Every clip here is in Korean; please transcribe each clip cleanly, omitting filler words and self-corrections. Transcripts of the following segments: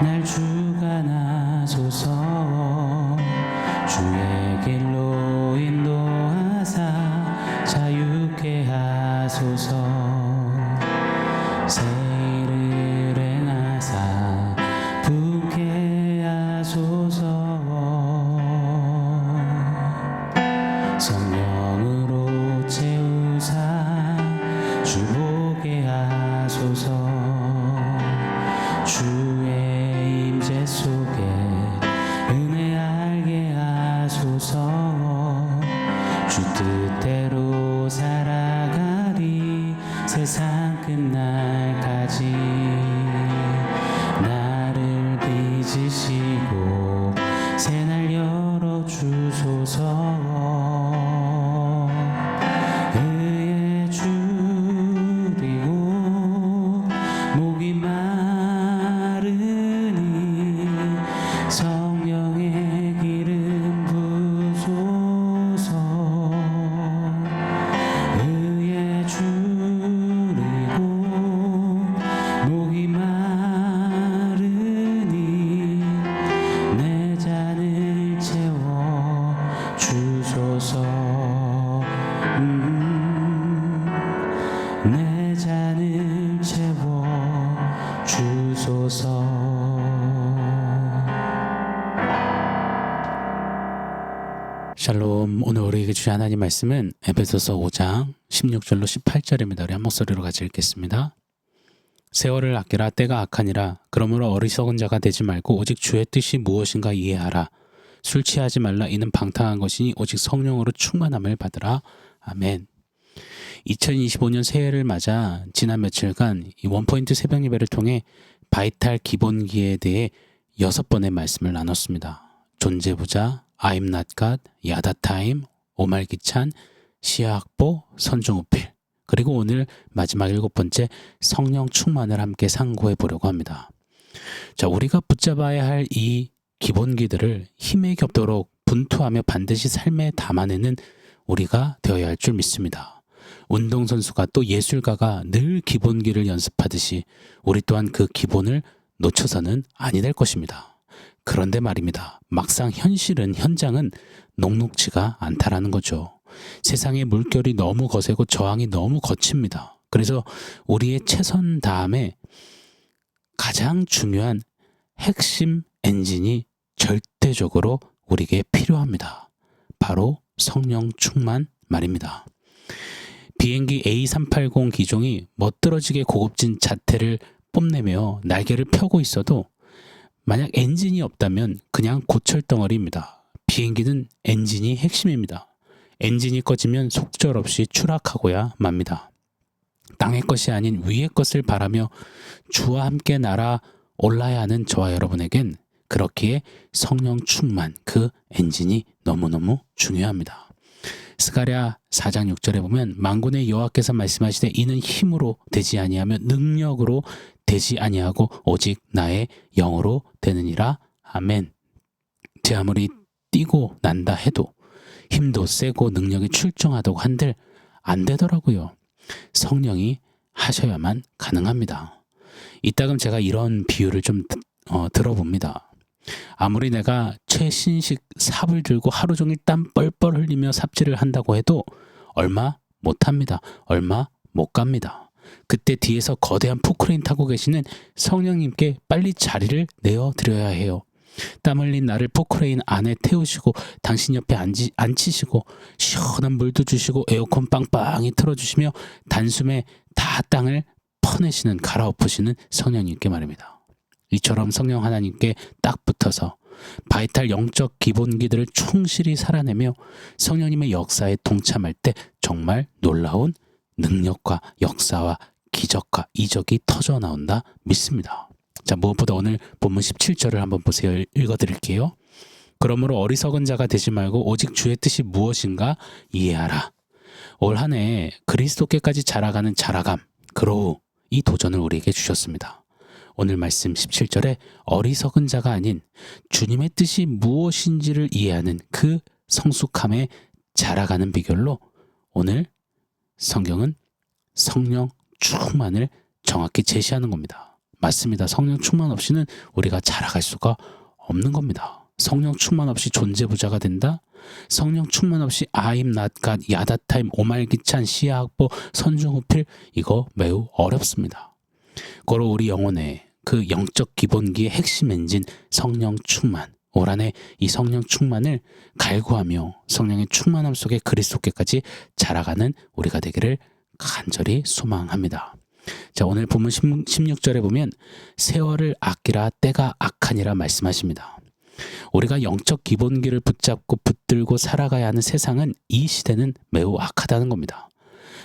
날 주관하소서. 주의 길로 인도하사 자유케 하소서. 새 일을 행하사 부게 하소서. 성령으로 채우사 주보게 하소서. 주의 임재 속에 은혜 알게 하소서. 주 뜻대로 살아가리 세상 끝날까지. 나를 빚으시고 새날 열어주소서. 의에 줄이고 목이 마르니 성령의 기름 부소서. 의에 줄이고 목이 마르니 내 잔을 채워 주소서. 내 잔을 채워 주소서. 샬롬. 오늘 우리에게 주신 하나님 말씀은 에베소서 5장 16절로 18절입니다. 우리 한 목소리로 같이 읽겠습니다. 세월을 아끼라 때가 악하니라. 그러므로 어리석은 자가 되지 말고 오직 주의 뜻이 무엇인가 이해하라. 술 취하지 말라. 이는 방탕한 것이니 오직 성령으로 충만함을 받으라. 아멘. 2025년 새해를 맞아 지난 며칠간 이 원포인트 새벽 예배를 통해 바이탈 기본기에 대해 6번의 말씀을 나눴습니다. 존재부자, I'm not God, 야다타임, 오말기찬, 시야학보, 선중우필, 그리고 오늘 마지막 7번째 성령 충만을 함께 상고해 보려고 합니다. 자, 우리가 붙잡아야 할 이 기본기들을 힘에 겹도록 분투하며 반드시 삶에 담아내는 우리가 되어야 할 줄 믿습니다. 운동선수가 또 예술가가 늘 기본기를 연습하듯이 우리 또한 그 기본을 놓쳐서는 아니 될 것입니다. 그런데 말입니다. 막상 현장은 녹록지가 않다라는 거죠. 세상의 물결이 너무 거세고 저항이 너무 거칩니다. 그래서 우리의 최선 다음에 가장 중요한 핵심 엔진이 절대적으로 우리에게 필요합니다. 바로 성령 충만 말입니다. 비행기 A380 기종이 멋들어지게 고급진 자태를 뽐내며 날개를 펴고 있어도 만약 엔진이 없다면 그냥 고철덩어리입니다. 비행기는 엔진이 핵심입니다. 엔진이 꺼지면 속절없이 추락하고야 맙니다. 땅의 것이 아닌 위의 것을 바라며 주와 함께 날아올라야 하는 저와 여러분에겐 그렇기에 성령 충만, 그 엔진이 너무너무 중요합니다. 스가랴 4장 6절에 보면 만군의 여호와께서 말씀하시되 이는 힘으로 되지 아니하며 능력으로 되지 아니하고 오직 나의 영으로 되느니라. 아멘. 제 아무리 뛰고 난다 해도 힘도 세고 능력이 출중하다고 한들 안 되더라고요. 성령이 하셔야만 가능합니다. 이따금 제가 이런 비유를 좀 들어봅니다. 아무리 내가 최신식 삽을 들고 하루 종일 땀 뻘뻘 흘리며 삽질을 한다고 해도 얼마 못합니다. 얼마 못 갑니다. 그때 뒤에서 거대한 포크레인 타고 계시는 성령님께 빨리 자리를 내어드려야 해요. 땀 흘린 나를 포크레인 안에 태우시고 당신 옆에 앉히시고 시원한 물도 주시고 에어컨 빵빵히 틀어주시며 단숨에 다 땅을 퍼내시는, 갈아엎으시는 성령님께 말입니다. 이처럼 성령 하나님께 딱 붙어서 바이탈 영적 기본기들을 충실히 살아내며 성령님의 역사에 동참할 때 정말 놀라운 능력과 역사와 기적과 이적이 터져 나온다 믿습니다. 자, 무엇보다 오늘 본문 17절을 한번 보세요. 읽어드릴게요. 그러므로 어리석은 자가 되지 말고 오직 주의 뜻이 무엇인가 이해하라. 올 한 해 그리스도께까지 자라가는 자라감, 그로우, 이 도전을 우리에게 주셨습니다. 오늘 말씀 17절에 어리석은 자가 아닌 주님의 뜻이 무엇인지를 이해하는 그 성숙함에 자라가는 비결로 오늘 성경은 성령 충만을 정확히 제시하는 겁니다. 맞습니다. 성령 충만 없이는 우리가 자라갈 수가 없는 겁니다. 성령 충만 없이 존재부자가 된다? 성령 충만 없이 아임, 낫갓, 야다타임, 오말기찬, 시야학보, 선중후필 이거 매우 어렵습니다. 고로 우리 영혼의 그 영적 기본기의 핵심 엔진 성령 충만, 올 한해 이 성령 충만을 갈구하며 성령의 충만함 속에 그리스도께까지 자라가는 우리가 되기를 간절히 소망합니다. 자, 오늘 본문 16절에 보면 세월을 아끼라 때가 악하니라 말씀하십니다. 우리가 영적 기본기를 붙잡고 붙들고 살아가야 하는 세상은 이 시대는 매우 악하다는 겁니다.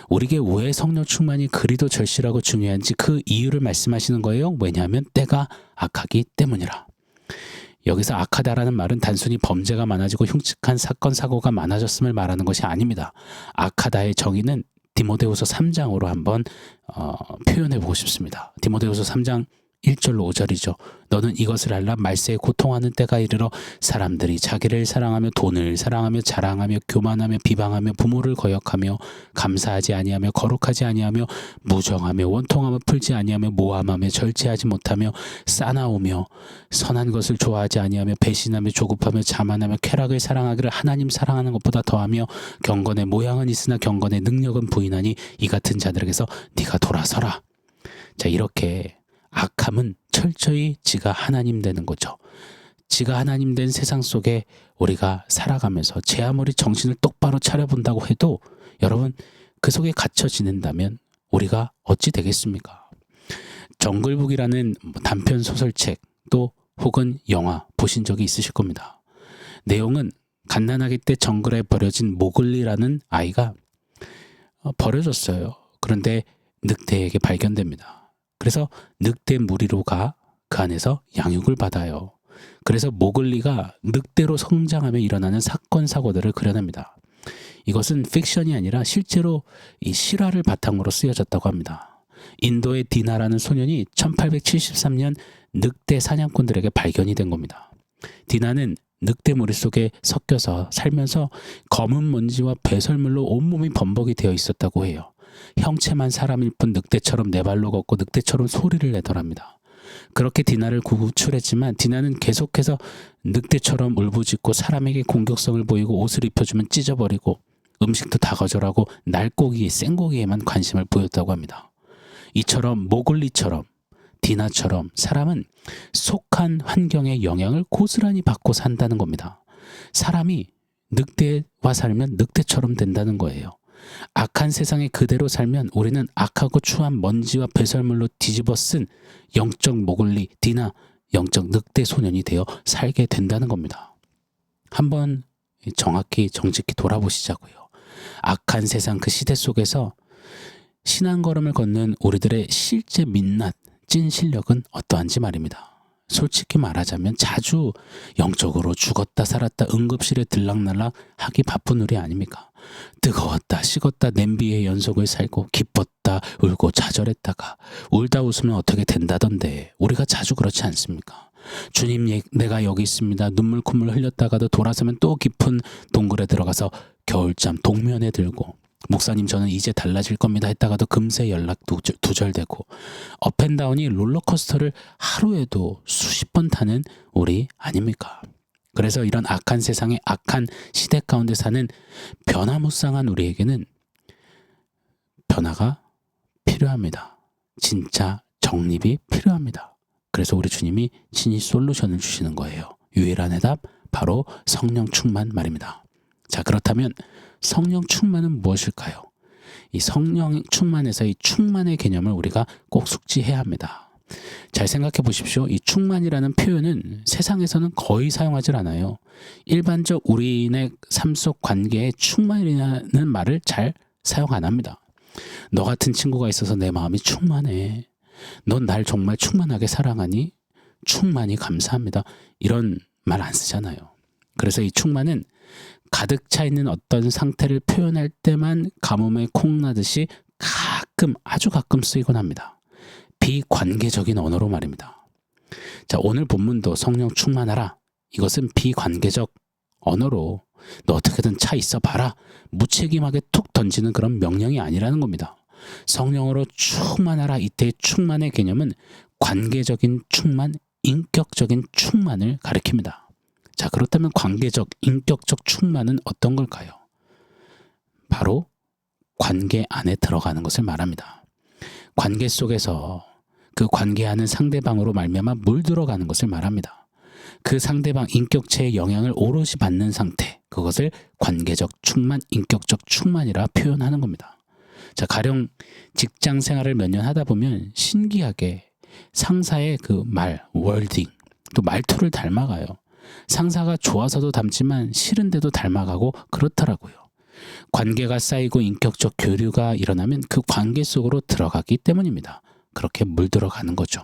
우리에게 왜 성령 충만이 그리도 절실하고 중요한지 그 이유를 말씀하시는 거예요. 왜냐하면 때가 악하기 때문이라. 여기서 악하다라는 말은 단순히 범죄가 많아지고 흉측한 사건 사고가 많아졌음을 말하는 것이 아닙니다. 악하다의 정의는 디모데후서 3장으로 한번 표현해 보고 싶습니다. 디모데후서 3장 1절로 5절이죠. 너는 이것을 알라. 말세에 고통하는 때가 이르러 사람들이 자기를 사랑하며 돈을 사랑하며 자랑하며 교만하며 비방하며 부모를 거역하며 감사하지 아니하며 거룩하지 아니하며 무정하며 원통하며 풀지 아니하며 모함하며 절제하지 못하며 싸나우며 선한 것을 좋아하지 아니하며 배신하며 조급하며 자만하며 쾌락을 사랑하기를 하나님 사랑하는 것보다 더하며 경건의 모양은 있으나 경건의 능력은 부인하니 이 같은 자들에게서 네가 돌아서라. 자, 이렇게 악함은 철저히 지가 하나님 되는 거죠. 지가 하나님 된 세상 속에 우리가 살아가면서 제 아무리 정신을 똑바로 차려본다고 해도 여러분 그 속에 갇혀 지낸다면 우리가 어찌 되겠습니까? 정글북이라는 단편 소설책 또 혹은 영화 보신 적이 있으실 겁니다. 내용은 갓난아기 때 정글에 버려진 모글리라는 아이가 버려졌어요. 그런데 늑대에게 발견됩니다. 그래서 늑대 무리로 가 그 안에서 양육을 받아요. 그래서 모글리가 늑대로 성장하며 일어나는 사건 사고들을 그려냅니다. 이것은 픽션이 아니라 실제로 이 실화를 바탕으로 쓰여졌다고 합니다. 인도의 디나라는 소년이 1873년 늑대 사냥꾼들에게 발견이 된 겁니다. 디나는 늑대 무리 속에 섞여서 살면서 검은 먼지와 배설물로 온몸이 범벅이 되어 있었다고 해요. 형체만 사람일 뿐 늑대처럼 네 발로 걷고 늑대처럼 소리를 내더랍니다. 그렇게 디나를 구출했지만 디나는 계속해서 늑대처럼 울부짖고 사람에게 공격성을 보이고 옷을 입혀주면 찢어버리고 음식도 다 거절하고 날고기, 생고기에만 관심을 보였다고 합니다. 이처럼 모글리처럼 디나처럼 사람은 속한 환경의 영향을 고스란히 받고 산다는 겁니다. 사람이 늑대와 살면 늑대처럼 된다는 거예요. 악한 세상에 그대로 살면 우리는 악하고 추한 먼지와 배설물로 뒤집어 쓴 영적 모글리, 디나, 영적 늑대 소년이 되어 살게 된다는 겁니다. 한번 정확히 정직히 돌아보시자고요. 악한 세상 그 시대 속에서 신앙 걸음을 걷는 우리들의 실제 민낯, 찐 실력은 어떠한지 말입니다. 솔직히 말하자면 자주 영적으로 죽었다 살았다 응급실에 들락날락 하기 바쁜 우리 아닙니까? 뜨거웠다 식었다 냄비의 연속을 살고 기뻤다 울고 좌절했다가 울다 웃으면 어떻게 된다던데 우리가 자주 그렇지 않습니까? 주님 내가 여기 있습니다. 눈물 콧물 흘렸다가도 돌아서면 또 깊은 동굴에 들어가서 겨울잠 동면에 들고 목사님 저는 이제 달라질 겁니다 했다가도 금세 연락 두절되고 업앤다운이 롤러코스터를 하루에도 수십 번 타는 우리 아닙니까? 그래서 이런 악한 세상에 악한 시대 가운데 사는 변화무쌍한 우리에게는 변화가 필요합니다. 진짜 정립이 필요합니다. 그래서 우리 주님이 친히 솔루션을 주시는 거예요. 유일한 해답 바로 성령 충만 말입니다. 자, 그렇다면 성령 충만은 무엇일까요? 이 성령 충만에서 이 충만의 개념을 우리가 꼭 숙지해야 합니다. 잘 생각해 보십시오. 이 충만이라는 표현은 세상에서는 거의 사용하지 않아요. 일반적 우리인의 삶 속 관계에 충만이라는 말을 잘 사용 안 합니다. 너 같은 친구가 있어서 내 마음이 충만해. 넌 날 정말 충만하게 사랑하니? 충만히 감사합니다. 이런 말 안 쓰잖아요. 그래서 이 충만은 가득 차 있는 어떤 상태를 표현할 때만 가뭄에 콩 나듯이 가끔 아주 가끔 쓰이곤 합니다. 비관계적인 언어로 말입니다. 자, 오늘 본문도 성령 충만하라. 이것은 비관계적 언어로 너 어떻게든 차 있어 봐라. 무책임하게 툭 던지는 그런 명령이 아니라는 겁니다. 성령으로 충만하라. 이때의 충만의 개념은 관계적인 충만, 인격적인 충만을 가리킵니다. 자, 그렇다면 관계적, 인격적 충만은 어떤 걸까요? 바로 관계 안에 들어가는 것을 말합니다. 관계 속에서 그 관계하는 상대방으로 말미암아 물들어가는 것을 말합니다. 그 상대방 인격체의 영향을 오롯이 받는 상태, 그것을 관계적 충만, 인격적 충만이라 표현하는 겁니다. 자, 가령 직장 생활을 몇 년 하다 보면 신기하게 상사의 그 말, 월딩, 또 말투를 닮아가요. 상사가 좋아서도 닮지만 싫은데도 닮아가고 그렇더라고요. 관계가 쌓이고 인격적 교류가 일어나면 그 관계 속으로 들어가기 때문입니다. 그렇게 물들어가는 거죠.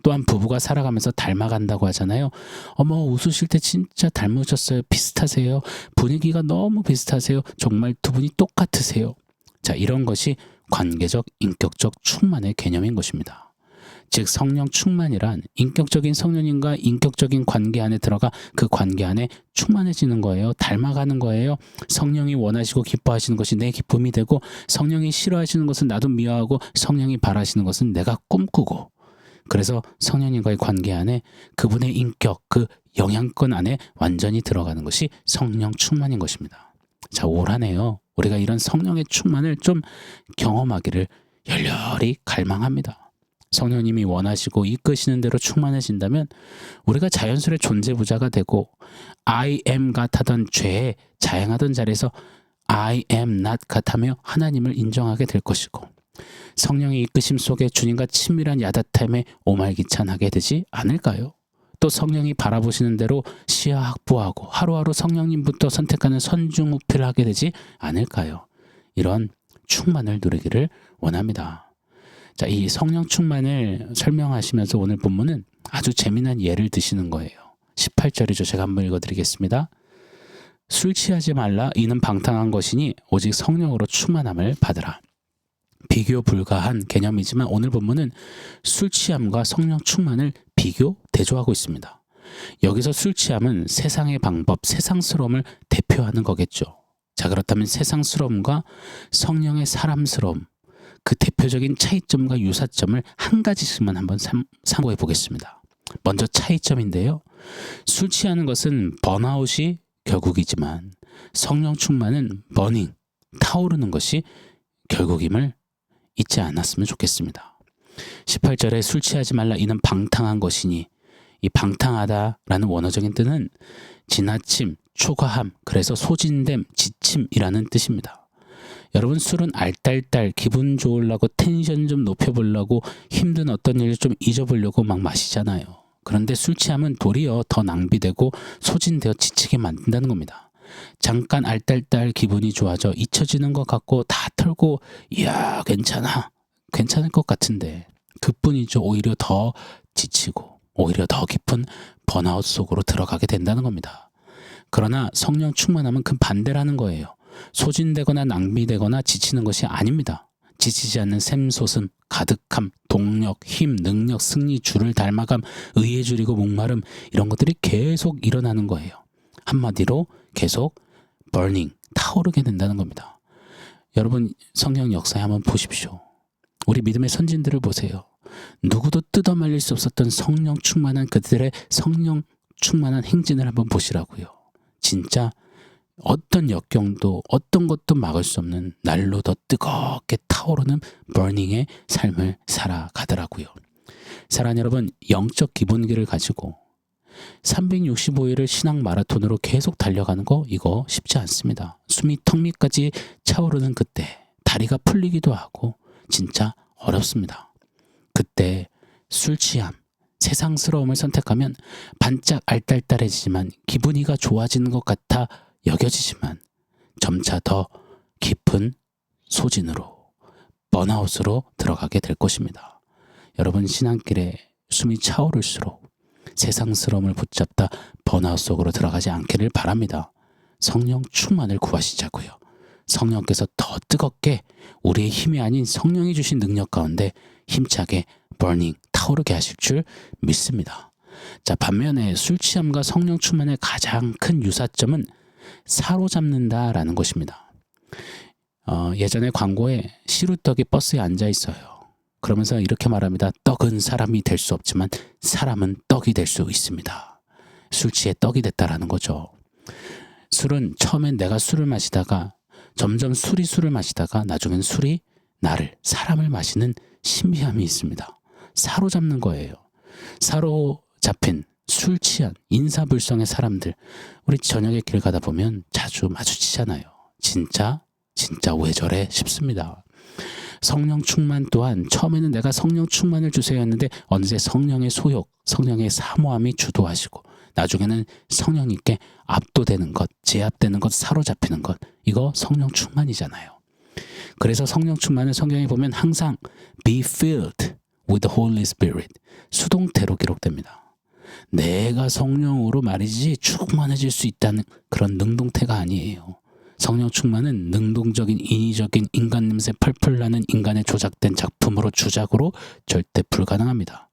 또한 부부가 살아가면서 닮아간다고 하잖아요. 어머, 웃으실 때 진짜 닮으셨어요. 비슷하세요. 분위기가 너무 비슷하세요. 정말 두 분이 똑같으세요. 자, 이런 것이 관계적, 인격적 충만의 개념인 것입니다. 즉 성령 충만이란 인격적인 성령님과 인격적인 관계 안에 들어가 그 관계 안에 충만해지는 거예요. 닮아가는 거예요. 성령이 원하시고 기뻐하시는 것이 내 기쁨이 되고, 성령이 싫어하시는 것은 나도 미워하고, 성령이 바라시는 것은 내가 꿈꾸고, 그래서 성령님과의 관계 안에 그분의 인격, 그 영향권 안에 완전히 들어가는 것이 성령 충만인 것입니다. 자, 올 한 해요. 우리가 이런 성령의 충만을 좀 경험하기를 열렬히 갈망합니다. 성령님이 원하시고 이끄시는 대로 충만해진다면 우리가 자연스레 존재부자가 되고, I am 같았던 죄에 자행하던 자리에서 I am not 같으며 하나님을 인정하게 될 것이고, 성령의 이끄심 속에 주님과 친밀한 야릇함에 오말기찬하게 되지 않을까요? 또 성령이 바라보시는 대로 시야 확보하고 하루하루 성령님부터 선택하는 선중우필을 하게 되지 않을까요? 이런 충만을 누리기를 원합니다. 자, 이 성령 충만을 설명하시면서 오늘 본문은 아주 재미난 예를 드시는 거예요. 18절이죠. 제가 한번 읽어드리겠습니다. 술 취하지 말라. 이는 방탕한 것이니 오직 성령으로 충만함을 받으라. 비교 불가한 개념이지만 오늘 본문은 술 취함과 성령 충만을 비교, 대조하고 있습니다. 여기서 술 취함은 세상의 방법, 세상스러움을 대표하는 거겠죠. 자, 그렇다면 세상스러움과 성령의 사람스러움, 그 대표적인 차이점과 유사점을 한 가지씩만 한번 참고해 보겠습니다. 먼저 차이점인데요. 술 취하는 것은 번아웃이 결국이지만 성령 충만은 버닝, 타오르는 것이 결국임을 잊지 않았으면 좋겠습니다. 18절에 술 취하지 말라. 이는 방탕한 것이니, 이 방탕하다라는 원어적인 뜻은 지나침, 초과함, 그래서 소진됨, 지침이라는 뜻입니다. 여러분, 술은 알딸딸 기분 좋으려고 텐션 좀 높여보려고 힘든 어떤 일을 좀 잊어보려고 막 마시잖아요. 그런데 술 취함은 도리어 더 낭비되고 소진되어 지치게 만든다는 겁니다. 잠깐 알딸딸 기분이 좋아져 잊혀지는 것 같고 다 털고 이야 괜찮을 것 같은데 그뿐이죠. 오히려 더 지치고 오히려 더 깊은 번아웃 속으로 들어가게 된다는 겁니다. 그러나 성령 충만함은 그 반대라는 거예요. 소진되거나 낭비되거나 지치는 것이 아닙니다. 지치지 않는 샘솟음, 가득함, 동력, 힘, 능력, 승리, 주를 닮아감, 의에 줄이고 목마름, 이런 것들이 계속 일어나는 거예요. 한마디로 계속 burning, 타오르게 된다는 겁니다. 여러분, 성령 역사에 한번 보십시오. 우리 믿음의 선진들을 보세요. 누구도 뜯어말릴 수 없었던 성령 충만한 그들의 성령 충만한 행진을 한번 보시라고요. 진짜 어떤 역경도 어떤 것도 막을 수 없는 날로 더 뜨겁게 타오르는 버닝의 삶을 살아가더라고요. 사랑하는 여러분, 영적 기본기를 가지고 365일을 신앙 마라톤으로 계속 달려가는 거, 이거 쉽지 않습니다. 숨이 턱 밑까지 차오르는 그때 다리가 풀리기도 하고 진짜 어렵습니다. 그때 술 취함, 세상스러움을 선택하면 반짝 알딸딸해지지만 기분이가 좋아지는 것 같아 여겨지지만 점차 더 깊은 소진으로, 번아웃으로 들어가게 될 것입니다. 여러분, 신앙길에 숨이 차오를수록 세상스러움을 붙잡다 번아웃 속으로 들어가지 않기를 바랍니다. 성령 충만을 구하시자고요. 성령께서 더 뜨겁게 우리의 힘이 아닌 성령이 주신 능력 가운데 힘차게 버닝, 타오르게 하실 줄 믿습니다. 자, 반면에 술 취함과 성령 충만의 가장 큰 유사점은 사로잡는다라는 것입니다. 예전에 광고에 시루떡이 버스에 앉아 있어요. 그러면서 이렇게 말합니다. 떡은 사람이 될 수 없지만 사람은 떡이 될 수 있습니다. 술 취해 떡이 됐다라는 거죠. 술은 처음엔 내가 술을 마시다가 점점 술을 마시다가 나중엔 술이 나를, 사람을 마시는 신비함이 있습니다. 사로잡는 거예요. 사로잡힌 술 취한 인사불성의 사람들, 우리 저녁에 길 가다 보면 자주 마주치잖아요. 진짜 왜 저래 싶습니다. 성령 충만 또한 처음에는 내가 성령 충만을 주세요 했는데 어느새 성령의 소욕, 성령의 사모함이 주도하시고 나중에는 성령님께 압도되는 것, 제압되는 것, 사로잡히는 것, 이거 성령 충만이잖아요. 그래서 성령 충만을 성경에 보면 항상 be filled with the Holy Spirit, 수동태로 기록됩니다. 내가 성령으로 말이지 충만해질 수 있다는 그런 능동태가 아니에요. 성령 충만은 능동적인 인위적인 인간 냄새 펄펄 나는 인간의 조작된 작품으로 주작으로 절대 불가능합니다.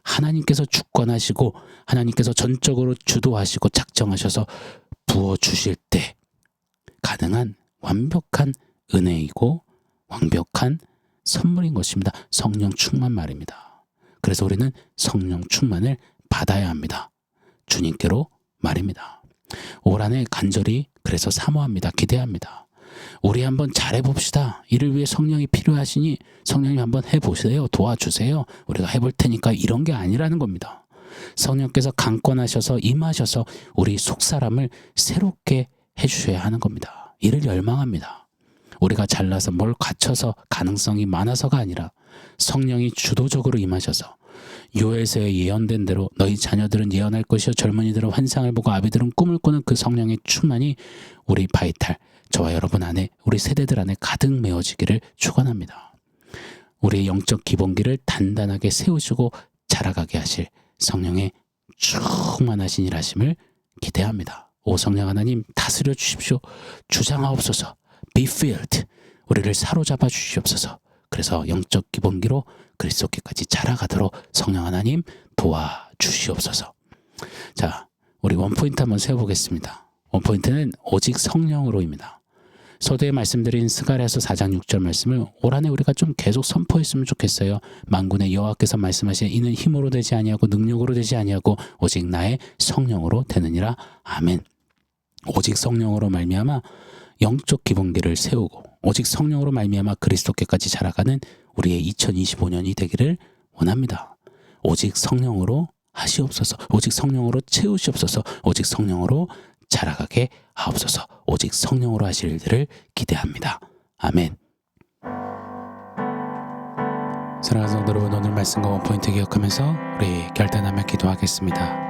하나님께서 주권하시고 하나님께서 전적으로 주도하시고 작정하셔서 부어주실 때 가능한 완벽한 은혜이고 완벽한 선물인 것입니다. 성령 충만 말입니다. 그래서 우리는 성령 충만을 받아야 합니다. 주님께로 말입니다. 올 한해 간절히 그래서 사모합니다. 기대합니다. 우리 한번 잘해봅시다. 이를 위해 성령이 필요하시니 성령님 한번 해보세요. 도와주세요. 우리가 해볼 테니까 이런 게 아니라는 겁니다. 성령께서 강권하셔서 임하셔서 우리 속사람을 새롭게 해주셔야 하는 겁니다. 이를 열망합니다. 우리가 잘나서 뭘 갖춰서 가능성이 많아서가 아니라 성령이 주도적으로 임하셔서 요엘서에 예언된 대로 너희 자녀들은 예언할 것이요 젊은이들은 환상을 보고 아비들은 꿈을 꾸는 그 성령의 충만이 우리 바이탈, 저와 여러분 안에, 우리 세대들 안에 가득 메워지기를 축원합니다. 우리의 영적 기본기를 단단하게 세우시고 자라가게 하실 성령의 충만하신 일하심을 기대합니다. 오 성령 하나님 다스려 주십시오. 주장하옵소서. Be filled. 우리를 사로잡아 주시옵소서. 그래서 영적 기본기로 그리스도께까지 자라가도록 성령 하나님 도와주시옵소서. 자, 우리 원포인트 한번 세워보겠습니다. 원포인트는 오직 성령으로입니다. 서두에 말씀드린 스가랴서 4장 6절 말씀을 올 한해 우리가 좀 계속 선포했으면 좋겠어요. 만군의 여호와께서 말씀하시되 이는 힘으로 되지 아니하고 능력으로 되지 아니하고 오직 나의 성령으로 되느니라. 아멘. 오직 성령으로 말미암아 영적 기본기를 세우고 오직 성령으로 말미암아 그리스도께까지 자라가는 우리의 2025년이 되기를 원합니다. 오직 성령으로 하시옵소서. 오직 성령으로 채우시옵소서. 오직 성령으로 자라가게 하옵소서. 오직 성령으로 하실 일들을 기대합니다. 아멘. 사랑하는 성도 여러분, 오늘 말씀과 원포인트 기억하면서 우리 결단하며 기도하겠습니다.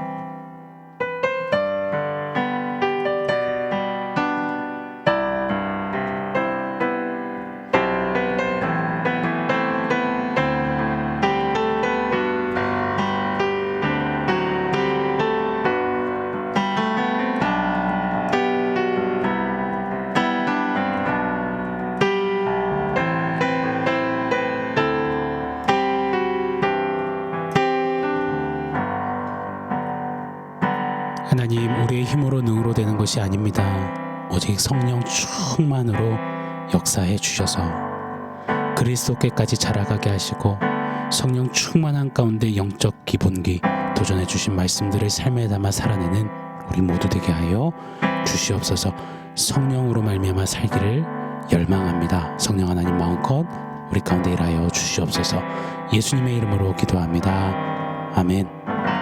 하나님, 우리의 힘으로 능으로 되는 것이 아닙니다. 오직 성령 충만으로 역사해 주셔서 그리스도께까지 자라가게 하시고 성령 충만한 가운데 영적 기본기 도전해 주신 말씀들을 삶에 담아 살아내는 우리 모두 되게 하여 주시옵소서. 성령으로 말미암아 살기를 열망합니다. 성령 하나님 마음껏 우리 가운데 일하여 주시옵소서. 예수님의 이름으로 기도합니다. 아멘.